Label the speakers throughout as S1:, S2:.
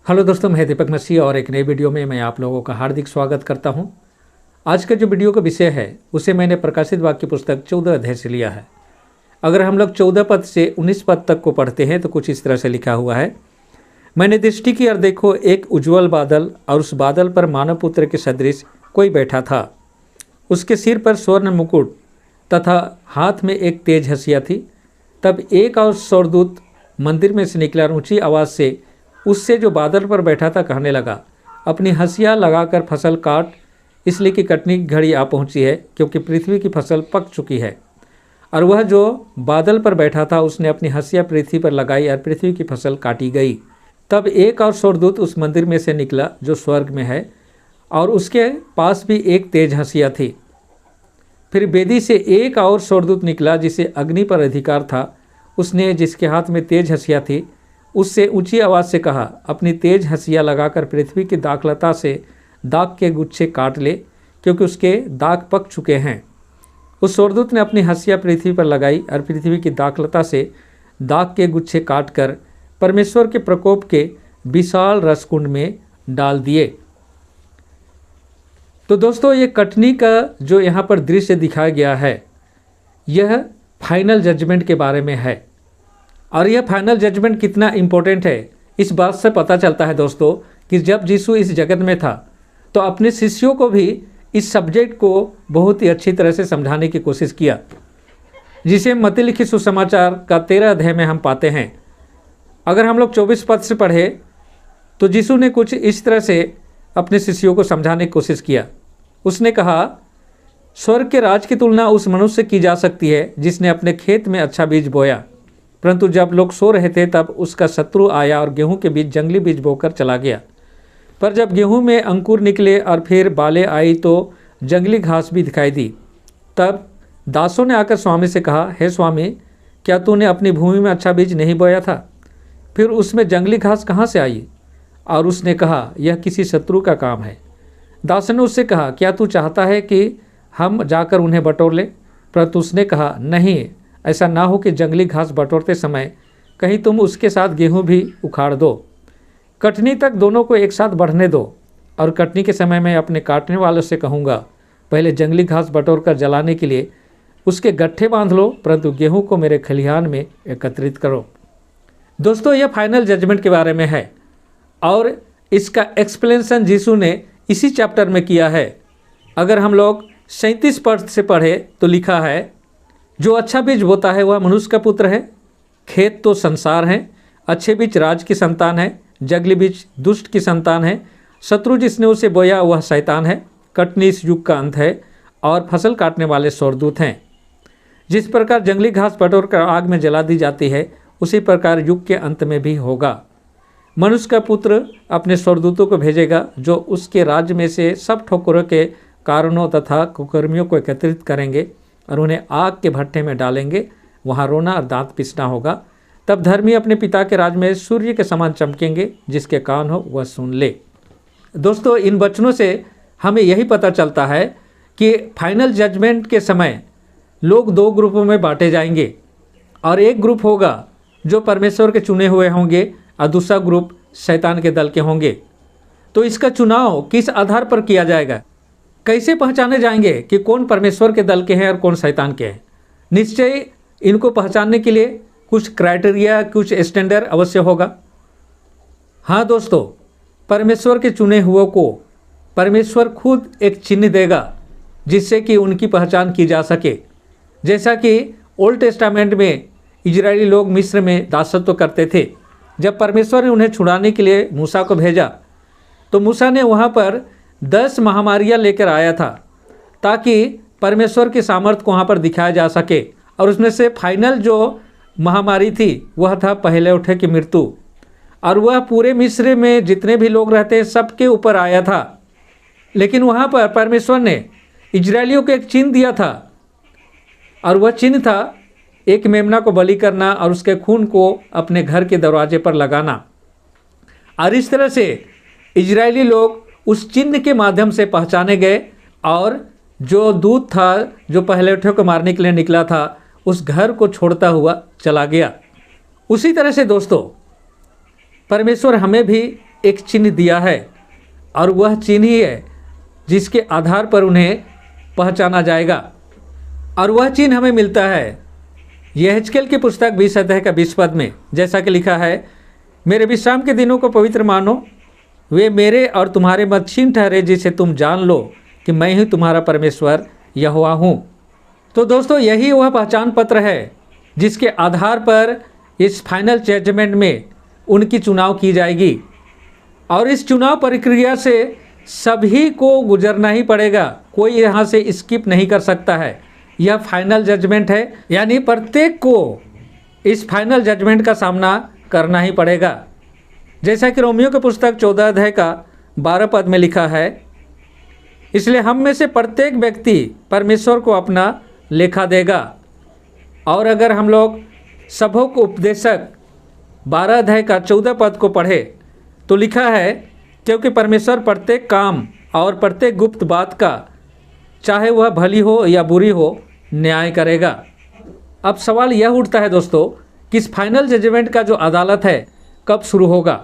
S1: Hello दोस्तों, मैं दीपक मसीह और एक नई वीडियो में मैं आप लोगों का हार्दिक स्वागत करता हूं। आज का जो वीडियो का विषय है उसे मैंने प्रकाशित वाक्य पुस्तक 14 अध्याय से लिया है। अगर हम लोग 14 पद से 19 पद तक को पढ़ते हैं तो कुछ इस तरह से लिखा हुआ है। मैंने दृष्टि की और देखो, एक उज्ज्वल बादल, और उस बादल पर मानव पुत्र के सदृश कोई बैठा था। उसके सिर पर स्वर्ण मुकुट तथा हाथ में एक तेज हंसिया थी। तब एक और स्वर्गदूत मंदिर में से निकला और ऊंची आवाज़ से उससे जो बादल पर बैठा था कहने लगा, अपनी हंसिया लगाकर फसल काट, इसलिए कि कटनी की घड़ी आ पहुंची है, क्योंकि पृथ्वी की फसल पक चुकी है। और वह जो बादल पर बैठा था उसने अपनी हंसिया पृथ्वी पर लगाई और पृथ्वी की फसल काटी गई। तब एक और स्वर्गदूत उस मंदिर में से निकला जो स्वर्ग में है, और उसके पास भी एक तेज हंसिया थी। फिर वेदी से एक और स्वर्गदूत निकला जिसे अग्नि पर अधिकार था। उसने, जिसके हाथ में तेज हंसिया थी, उससे ऊंची आवाज़ से कहा, अपनी तेज हंसिया लगाकर पृथ्वी की दाखलता से दाख के गुच्छे काट ले, क्योंकि उसके दाख पक चुके हैं। उस स्वर्गदूत ने अपनी हंसिया पृथ्वी पर लगाई और पृथ्वी की दाखलता से दाख के गुच्छे काटकर परमेश्वर के प्रकोप के विशाल रसकुंड में डाल दिए। तो दोस्तों, ये कटनी का जो यहाँ पर दृश्य दिखाया गया है, यह फाइनल जजमेंट के बारे में है। और यह फाइनल जजमेंट कितना इम्पोर्टेंट है इस बात से पता चलता है दोस्तों, कि जब यीशु इस जगत में था तो अपने शिष्यों को भी इस सब्जेक्ट को बहुत ही अच्छी तरह से समझाने की कोशिश किया, जिसे मत्ती लिखित सुसमाचार का 13 अध्याय में हम पाते हैं। अगर हम लोग 24 पद से पढ़े तो यीशु ने कुछ इस तरह से अपने शिष्यों को समझाने की कोशिश किया। उसने कहा, स्वर्ग के राज की तुलना उस मनुष्य से की जा सकती है जिसने अपने खेत में अच्छा बीज बोया, परंतु जब लोग सो रहे थे तब उसका शत्रु आया और गेहूं के बीच जंगली बीज बोकर चला गया। पर जब गेहूं में अंकुर निकले और फिर बालें आई तो जंगली घास भी दिखाई दी। तब दासों ने आकर स्वामी से कहा, हे स्वामी, क्या तूने अपनी भूमि में अच्छा बीज नहीं बोया था? फिर उसमें जंगली घास कहाँ से आई? और उसने कहा, यह किसी शत्रु का काम है। दास ने उससे कहा, क्या तू चाहता है कि हम जाकर उन्हें बटोर लें? परंतु उसने कहा, नहीं, ऐसा ना हो कि जंगली घास बटोरते समय कहीं तुम उसके साथ गेहूं भी उखाड़ दो। कटनी तक दोनों को एक साथ बढ़ने दो, और कटनी के समय मैं अपने काटने वालों से कहूँगा, पहले जंगली घास बटोर कर जलाने के लिए उसके गट्ठे बांध लो, परंतु गेहूं को मेरे खलिहान में एकत्रित करो। दोस्तों, यह फाइनल जजमेंट के बारे में है, और इसका एक्सप्लेनेशन यीशु ने इसी चैप्टर में किया है। अगर हम लोग 37 पद से पढ़े तो लिखा है, जो अच्छा बीज बोता है वह मनुष्य का पुत्र है। खेत तो संसार है, अच्छे बीज राज की संतान है, जंगली बीज दुष्ट की संतान है। शत्रु जिसने उसे बोया वह शैतान है। कटनी इस युग का अंत है, और फसल काटने वाले स्वर्गदूत हैं। जिस प्रकार जंगली घास बटोर कर आग में जला दी जाती है, उसी प्रकार युग के अंत में भी होगा। मनुष्य का पुत्र अपने स्वर्गदूतों को भेजेगा, जो उसके राज्य में से सब ठोकरों के कारणों तथा कुकर्मियों को एकत्रित करेंगे और उन्हें आग के भट्ठे में डालेंगे। वहाँ रोना और दांत पिसना होगा। तब धर्मी अपने पिता के राज में सूर्य के समान चमकेंगे। जिसके कान हो वह सुन ले। दोस्तों, इन वचनों से हमें यही पता चलता है कि फाइनल जजमेंट के समय लोग दो ग्रुपों में बांटे जाएंगे, और एक ग्रुप होगा जो परमेश्वर के चुने हुए होंगे और दूसरा ग्रुप शैतान के दल के होंगे। तो इसका चुनाव किस आधार पर किया जाएगा? कैसे पहचाने जाएंगे कि कौन परमेश्वर के दल के हैं और कौन शैतान के हैं? निश्चय इनको पहचानने के लिए कुछ क्राइटेरिया, कुछ स्टैंडर्ड अवश्य होगा। हाँ दोस्तों, परमेश्वर के चुने हुओं को परमेश्वर खुद एक चिन्ह देगा जिससे कि उनकी पहचान की जा सके। जैसा कि ओल्ड टेस्टामेंट में इजरायली लोग मिस्र में दासत्व करते थे। जब परमेश्वर ने उन्हें छुड़ाने के लिए मूसा को भेजा तो मूसा ने वहाँ पर 10 महामारियाँ लेकर आया था, ताकि परमेश्वर की सामर्थ्य को वहाँ पर दिखाया जा सके। और उसमें से फाइनल जो महामारी थी वह था पहले उठे की मृत्यु, और वह पूरे मिस्र में जितने भी लोग रहते हैं सबके ऊपर आया था। लेकिन वहाँ पर परमेश्वर ने इजरायलियों को एक चिन्ह दिया था, और वह चिन्ह था एक मेमना को बलि करना और उसके खून को अपने घर के दरवाजे पर लगाना। और इस तरह से इजरायली लोग उस चिन्ह के माध्यम से पहचाने गए, और जो दूत था जो पहले उठे को मारने के लिए निकला था उस घर को छोड़ता हुआ चला गया। उसी तरह से दोस्तों, परमेश्वर हमें भी एक चिन्ह दिया है और वह चिन्ह ही है जिसके आधार पर उन्हें पहचाना जाएगा। और वह चिन्ह हमें मिलता है यहेजकेल की पुस्तक 20 अध्याय का 20 पद में, जैसा कि लिखा है, मेरे विश्राम के दिनों को पवित्र मानो, वे मेरे और तुम्हारे मध्य चिन्ह ठहरे, जिसे तुम जान लो कि मैं ही तुम्हारा परमेश्वर यहोवा हूँ। तो दोस्तों, यही वह पहचान पत्र है जिसके आधार पर इस फाइनल जजमेंट में उनकी चुनाव की जाएगी। और इस चुनाव प्रक्रिया से सभी को गुजरना ही पड़ेगा, कोई यहाँ से स्किप नहीं कर सकता है। यह फाइनल जजमेंट है, यानी प्रत्येक को इस फाइनल जजमेंट का सामना करना ही पड़ेगा। जैसा कि रोमियो की पुस्तक 14 अध्याय का 12 पद में लिखा है, इसलिए हम में से प्रत्येक व्यक्ति परमेश्वर को अपना लेखा देगा। और अगर हम लोग सबों उपदेशक 12 अध्याय का 14 पद को पढ़े तो लिखा है, क्योंकि परमेश्वर प्रत्येक काम और प्रत्येक गुप्त बात का, चाहे वह भली हो या बुरी हो, न्याय करेगा। अब सवाल यह उठता है दोस्तों कि इस फाइनल जजमेंट का जो अदालत है कब शुरू होगा,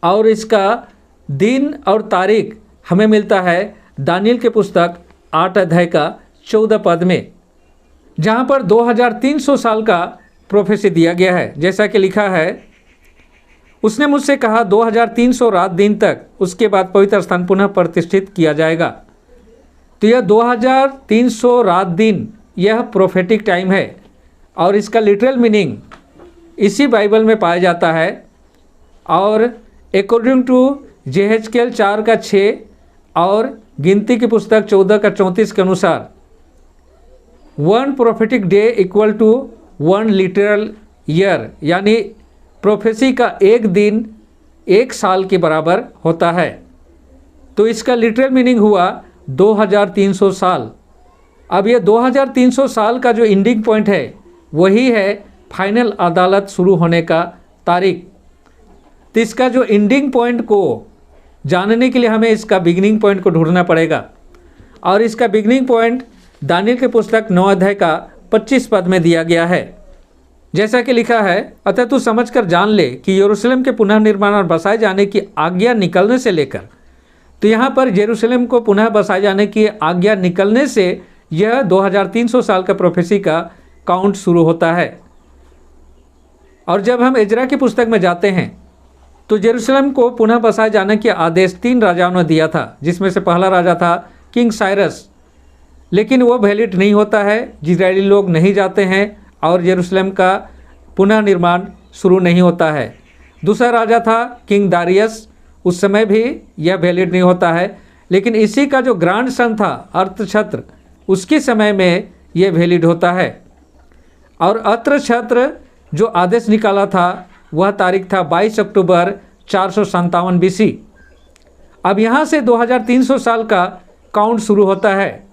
S1: और इसका दिन और तारीख हमें मिलता है दानियल की पुस्तक 8 अध्याय का 14 पद में, जहाँ पर 2300 साल का प्रोफेसी दिया गया है। जैसा कि लिखा है, उसने मुझसे कहा 2300 रात दिन तक, उसके बाद पवित्र स्थान पुनः प्रतिष्ठित किया जाएगा। तो यह 2300 रात दिन यह प्रोफेटिक टाइम है और इसका लिटरल मीनिंग इसी बाइबल में पाया जाता है। और अकॉर्डिंग टू यहेजकेल 4 का 6 और गिनती की पुस्तक 14 का 34 के अनुसार 1 prophetic day equal to 1 literal year, यानी प्रोफेसी का एक दिन 1 साल के बराबर होता है। तो इसका लिटरल मीनिंग हुआ 2300 साल। अब ये 2300 साल का जो एंडिंग पॉइंट है वही है फाइनल अदालत शुरू होने का तारीख। तो इसका जो एंडिंग पॉइंट को जानने के लिए हमें इसका बिगिनिंग पॉइंट को ढूंढना पड़ेगा। और इसका बिगिनिंग पॉइंट दानियल की पुस्तक 9 अध्याय का 25 पद में दिया गया है। जैसा कि लिखा है, अतः तू समझकर जान ले कि यरूशलेम के पुनः निर्माण और बसाए जाने की आज्ञा निकलने से लेकर, तो यहाँ पर यरूशलेम को पुनः बसाए जाने की आज्ञा निकलने से यह 2300 साल का प्रोफेसी का काउंट शुरू होता है। और जब हम इजरा की पुस्तक में जाते हैं तो यरूशलेम को पुनः बसाए जाने के आदेश 3 राजाओं ने दिया था, जिसमें से पहला राजा था किंग साइरस, लेकिन वो वैलिड नहीं होता है, इजरायली लोग नहीं जाते हैं और यरूशलेम का पुनः निर्माण शुरू नहीं होता है। दूसरा राजा था किंग दारियस, उस समय भी यह वैलिड नहीं होता है, लेकिन इसी का जो ग्रांड सन था अर्थछत्र, उसके समय में यह वैलिड होता है। और अर्थछत्र जो आदेश निकाला था वह तारीख था 22 अक्टूबर 457 BC। अब यहाँ से 2300 साल का काउंट शुरू होता है।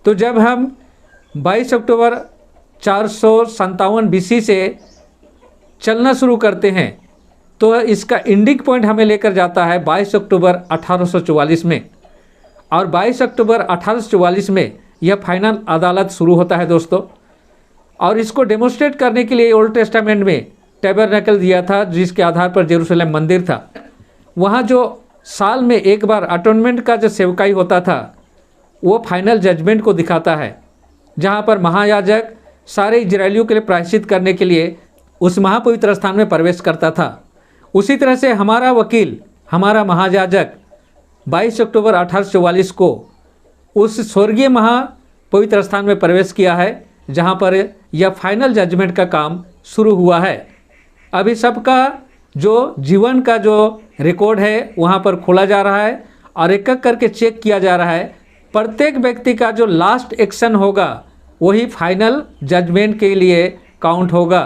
S1: तो जब हम 22 अक्टूबर 457 BC से चलना शुरू करते हैं तो इसका एंडिंग पॉइंट हमें लेकर जाता है 22 अक्टूबर 1844 में। और 22 अक्टूबर 1844 में यह फाइनल अदालत शुरू होता है दोस्तों। और इसको डेमोन्स्ट्रेट करने के लिए ओल्ड टेस्टामेंट में टैबरनेकल दिया था, जिसके आधार पर जेरूशलेम मंदिर था। वहाँ जो साल में एक बार अटोनमेंट का जो सेवकाई होता था वो फाइनल जजमेंट को दिखाता है, जहाँ पर महायाजक सारे इजरायलियों के लिए प्रायश्चित करने के लिए उस महापवित्र स्थान में प्रवेश करता था। उसी तरह से हमारा वकील, हमारा महायाजक 22 अक्टूबर 1844 को उस स्वर्गीय महापवित्र स्थान में प्रवेश किया है, जहाँ पर यह फाइनल जजमेंट का काम शुरू हुआ है। अभी सबका जो जीवन का जो रिकॉर्ड है वहाँ पर खोला जा रहा है और एक एक करके चेक किया जा रहा है। प्रत्येक व्यक्ति का जो लास्ट एक्शन होगा वही फाइनल जजमेंट के लिए काउंट होगा।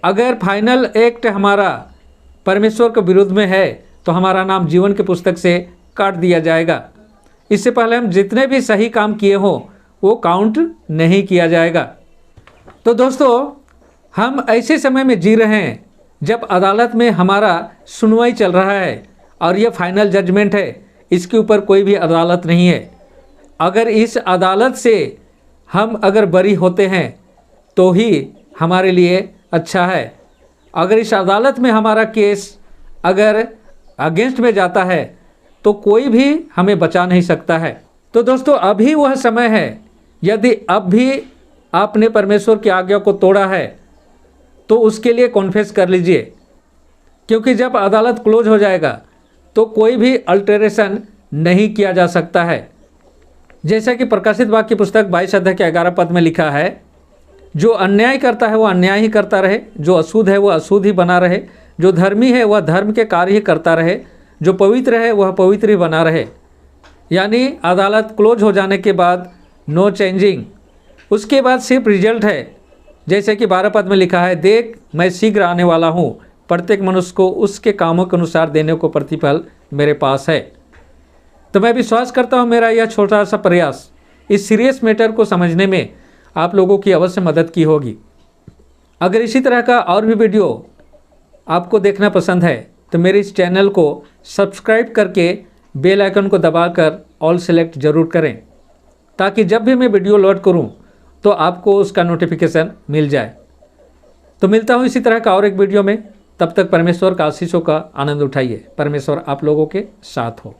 S1: अगर फाइनल एक्ट हमारा परमेश्वर के विरुद्ध में है तो हमारा नाम जीवन की पुस्तक से काट दिया जाएगा। इससे पहले हम जितने भी सही काम किए हों वो काउंट नहीं किया जाएगा। तो दोस्तों, हम ऐसे समय में जी रहे हैं जब अदालत में हमारा सुनवाई चल रहा है और ये फाइनल जजमेंट है, इसके ऊपर कोई भी अदालत नहीं है। अगर इस अदालत से हम अगर बरी होते हैं तो ही हमारे लिए अच्छा है। अगर इस अदालत में हमारा केस अगर अगेंस्ट में जाता है तो कोई भी हमें बचा नहीं सकता है। तो दोस्तों अभी वह समय है, यदि अब भी आपने परमेश्वर की आज्ञा को तोड़ा है तो उसके लिए कॉन्फेस कर लीजिए, क्योंकि जब अदालत क्लोज हो जाएगा तो कोई भी अल्टरेशन नहीं किया जा सकता है। जैसा कि प्रकाशित वाक्य पुस्तक 22 अध्याय के 11 पद में लिखा है, जो अन्याय करता है वह अन्याय ही करता रहे, जो अशुद्ध है वह अशुद्ध ही बना रहे, जो धर्मी है वह धर्म के कार्य ही करता रहे, जो पवित्र है वह पवित्र ही बना रहे। यानी अदालत क्लोज हो जाने के बाद नो चेंजिंग, उसके बाद सिर्फ रिजल्ट है। जैसे कि 12 पद में लिखा है, देख मैं शीघ्र आने वाला हूँ, प्रत्येक मनुष्य को उसके कामों के अनुसार देने को प्रतिफल मेरे पास है। तो मैं विश्वास करता हूँ मेरा यह छोटा सा प्रयास इस सीरियस मैटर को समझने में आप लोगों की अवश्य मदद की होगी। अगर इसी तरह का और भी वीडियो आपको देखना पसंद है तो मेरे इस चैनल को सब्सक्राइब करके बेल आइकन को दबाकर ऑल सेलेक्ट जरूर करें, ताकि जब भी मैं वीडियो लोड करूं तो आपको उसका नोटिफिकेशन मिल जाए। तो मिलता हूं इसी तरह का और एक वीडियो में, तब तक परमेश्वर का आशीषों का आनंद उठाइए। परमेश्वर आप लोगों के साथ हो।